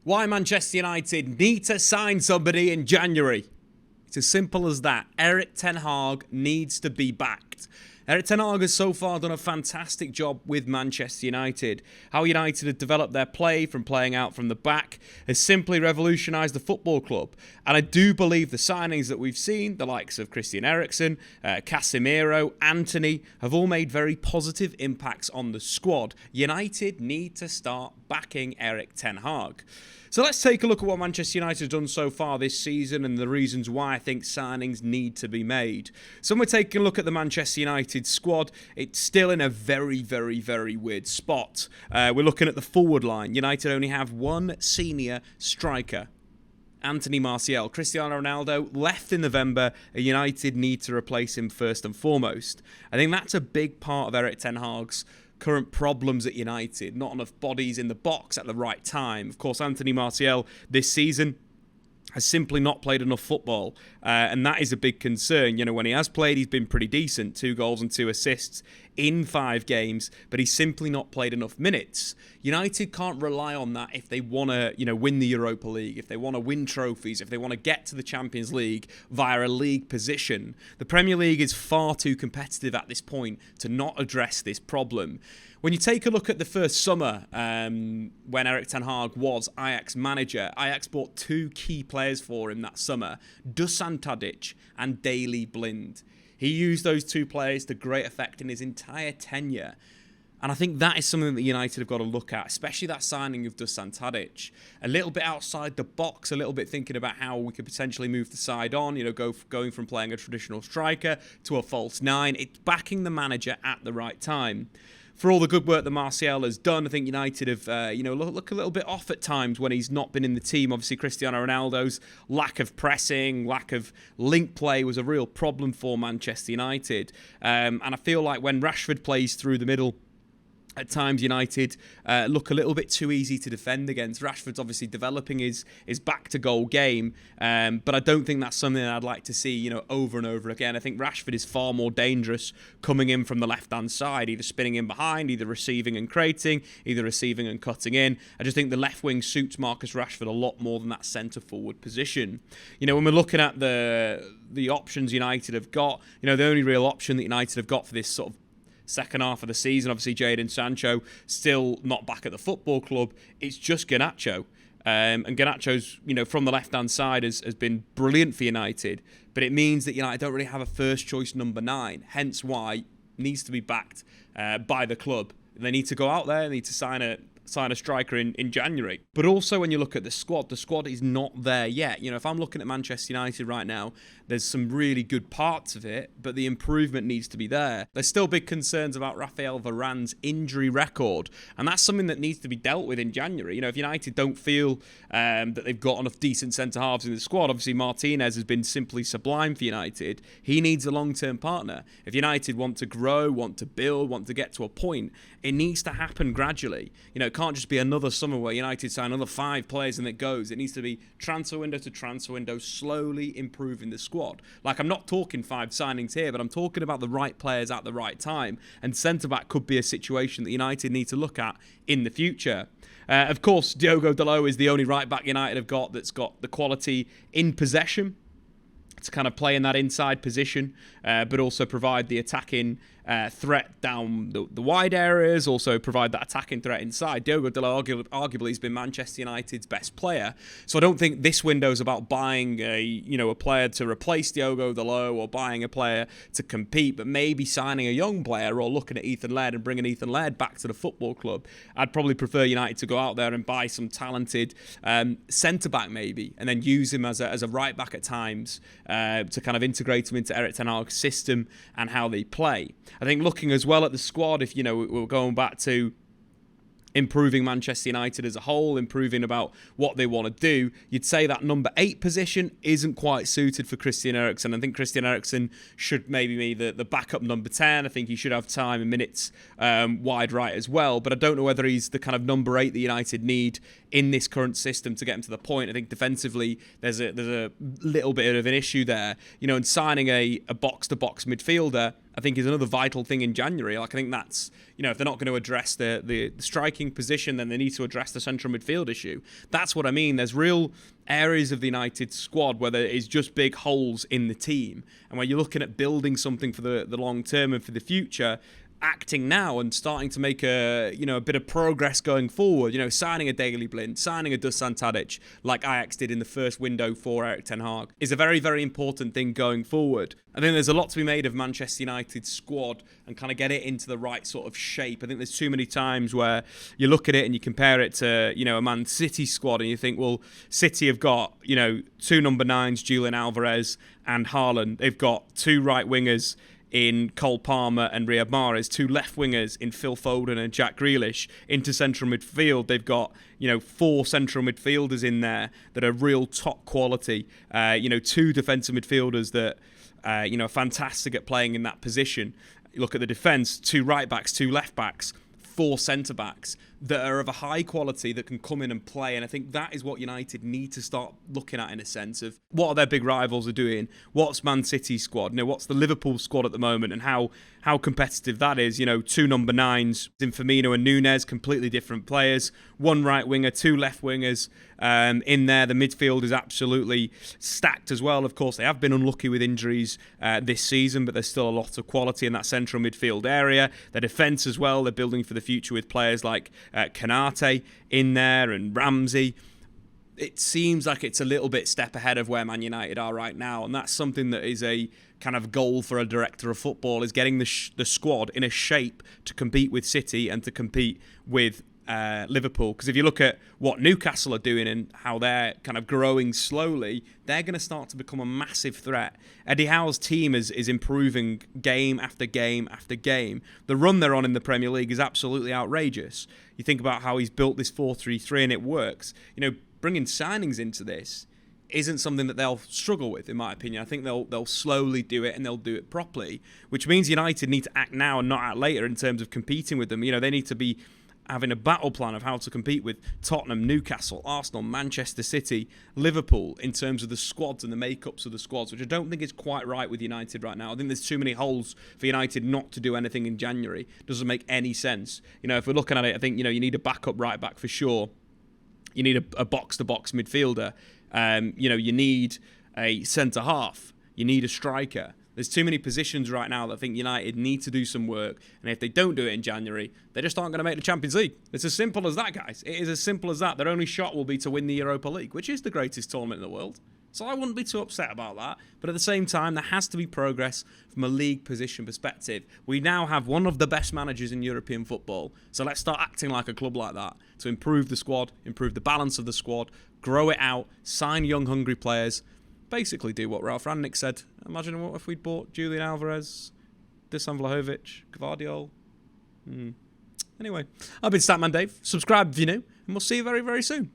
Why Manchester United need to sign somebody in January. It's as simple as that. Erik Ten Hag needs to be backed. Erik Ten Hag has so far done a fantastic job with Manchester United. How United have developed their play from playing out from the back has simply revolutionised the football club. And I do believe the signings that we've seen, the likes of Christian Eriksen, Casemiro, Antony, have all made very positive impacts on the squad. United need to start backing Erik Ten Hag. So let's take a look at what Manchester United have done so far this season and the reasons why I think signings need to be made. So when we're taking a look at the Manchester United squad, it's still in a very, very, very weird spot. We're looking at the forward line. United only have one senior striker, Anthony Martial. Cristiano Ronaldo left in November, and United need to replace him first and foremost. I think that's a big part of Erik Ten Hag's current problems at United. Not enough bodies in the box at the right time. Of course, Anthony Martial this season has simply not played enough football, and that is a big concern. You know, when he has played, he's been pretty decent, 2 goals and 2 assists in 5 games, but he's simply not played enough minutes. United can't rely on that if they want to, win the Europa League, if they want to win trophies, if they want to get to the Champions League via a league position. The Premier League is far too competitive at this point to not address this problem. When you take a look at the first summer, when Erik Ten Hag was Ajax manager, Ajax bought 2 key players for him that summer, Dusan Tadic and Daley Blind. He used those 2 players to great effect in his entire tenure. And I think that is something that United have got to look at, especially that signing of Dusan Tadic. A little bit outside the box, a little bit thinking about how we could potentially move the side on, going from playing a traditional striker to a false 9. It's backing the manager at the right time. For all the good work that Martial has done, I think United have, look a little bit off at times when he's not been in the team. Obviously, Cristiano Ronaldo's lack of pressing, lack of link play was a real problem for Manchester United. And I feel like when Rashford plays through the middle, at times, United look a little bit too easy to defend against. Rashford's obviously developing his back-to-goal game, but I don't think that's something I'd like to see, over and over again. I think Rashford is far more dangerous coming in from the left-hand side, either spinning in behind, either receiving and creating, either receiving and cutting in. I just think the left wing suits Marcus Rashford a lot more than that centre-forward position. When we're looking at the options United have got, the only real option that United have got for this sort of second half of the season, obviously Jadon Sancho still not back at the football club, it's just Garnacho. And Garnacho's, from the left-hand side has been brilliant for United, but it means that United don't really have a first-choice number 9, hence why it needs to be backed by the club. They need to go out there, they need to sign a striker in January. But also when you look at the squad is not there yet. If I'm looking at Manchester United right now, there's some really good parts of it, but the improvement needs to be there. There's still big concerns about Rafael Varane's injury record, and that's something that needs to be dealt with in January. If United don't feel that they've got enough decent centre-halves in the squad, obviously Martinez has been simply sublime for United. He needs a long-term partner. If United want to grow, want to build, want to get to a point, it needs to happen gradually. It can't just be another summer where United sign another 5 players and it goes. It needs to be transfer window to transfer window, slowly improving the squad. Like, I'm not talking 5 signings here, but I'm talking about the right players at the right time. And centre-back could be a situation that United need to look at in the future. Of course, Diogo Dalot is the only right-back United have got that's got the quality in possession to kind of play in that inside position, but also provide the attacking threat down the wide areas, also provide that attacking threat inside. Diogo Dalot arguably has been Manchester United's best player, so I don't think this window is about buying a player to replace Diogo Dalot or buying a player to compete, but maybe signing a young player or looking at Ethan Laird and bringing Ethan Laird back to the football club. I'd probably prefer United to go out there and buy some talented centre-back maybe, and then use him as a right-back at times to kind of integrate him into Erik Ten Hag's system and how they play. I think looking as well at the squad, if we're going back to improving Manchester United as a whole, improving about what they want to do, you'd say that number 8 position isn't quite suited for Christian Eriksen. I think Christian Eriksen should maybe be the backup number 10. I think he should have time and minutes wide right as well, but I don't know whether he's the kind of number 8 that United need in this current system to get him to the point. I think defensively there's a little bit of an issue there, and signing a box-to-box midfielder I think is another vital thing in January. Like, I think that's, if they're not going to address the striking position, then they need to address the central midfield issue. That's what I mean. There's real areas of the United squad where there is just big holes in the team. And when you're looking at building something for the long term and for the future, acting now and starting to make a bit of progress going forward, signing a Daley Blind, signing a Dusan Tadic like Ajax did in the first window for Erik Ten Hag is a very, very important thing going forward. I think there's a lot to be made of Manchester United's squad and kind of get it into the right sort of shape. I think there's too many times where you look at it and you compare it to, a Man City squad and you think, well, City have got, 2 number 9s, Julian Alvarez and Haaland. They've got 2 right wingers in Cole Palmer and Riyad Mahrez, 2 left wingers in Phil Foden and Jack Grealish. Into central midfield, they've got 4 central midfielders in there that are real top quality. 2 defensive midfielders that are fantastic at playing in that position. You look at the defence, 2 right backs, 2 left backs, 4 centre backs that are of a high quality that can come in and play. And I think that is what United need to start looking at, in a sense of what are their big rivals are doing, what's Man City's squad, what's the Liverpool squad at the moment, and how competitive that is. 2 number 9s in Firmino and Nunes, completely different players, 1 right winger, 2 left wingers in there. The midfield is absolutely stacked as well. Of course, they have been unlucky with injuries this season, but there's still a lot of quality in that central midfield area. Their defence as well, they're building for the future with players like Kanate in there and Ramsey. It seems like it's a little bit step ahead of where Man United are right now, and that's something that is a kind of goal for a director of football, is getting the squad in a shape to compete with City and to compete with Liverpool. Because if you look at what Newcastle are doing and how they're kind of growing slowly, they're going to start to become a massive threat. Eddie Howe's team is improving game after game after game. The run they're on in the Premier League is absolutely outrageous. You think about how he's built this 4-3-3 and it works. Bringing signings into this isn't something that they'll struggle with, in my opinion. I think they'll slowly do it and they'll do it properly, which means United need to act now and not act later in terms of competing with them. They need to be having a battle plan of how to compete with Tottenham, Newcastle, Arsenal, Manchester City, Liverpool in terms of the squads and the makeups of the squads, which I don't think is quite right with United right now. I think there's too many holes for United not to do anything in January. Doesn't make any sense. If we're looking at it, I think, you need a backup right back for sure. You need a box-to-box midfielder. You need a centre-half. You need a striker. There's too many positions right now that I think United need to do some work. And if they don't do it in January, they just aren't going to make the Champions League. It's as simple as that, guys. It is as simple as that. Their only shot will be to win the Europa League, which is the greatest tournament in the world. So I wouldn't be too upset about that. But at the same time, there has to be progress from a league position perspective. We now have one of the best managers in European football. So let's start acting like a club like that to improve the squad, improve the balance of the squad, grow it out, sign young, hungry players. Basically do what Ralph Rangnick said. Imagine what if we'd bought Julian Alvarez, Dusan Vlahovic, Gvardiol. Anyway, I've been Statman Dave. Subscribe if you're new, and we'll see you very, very soon.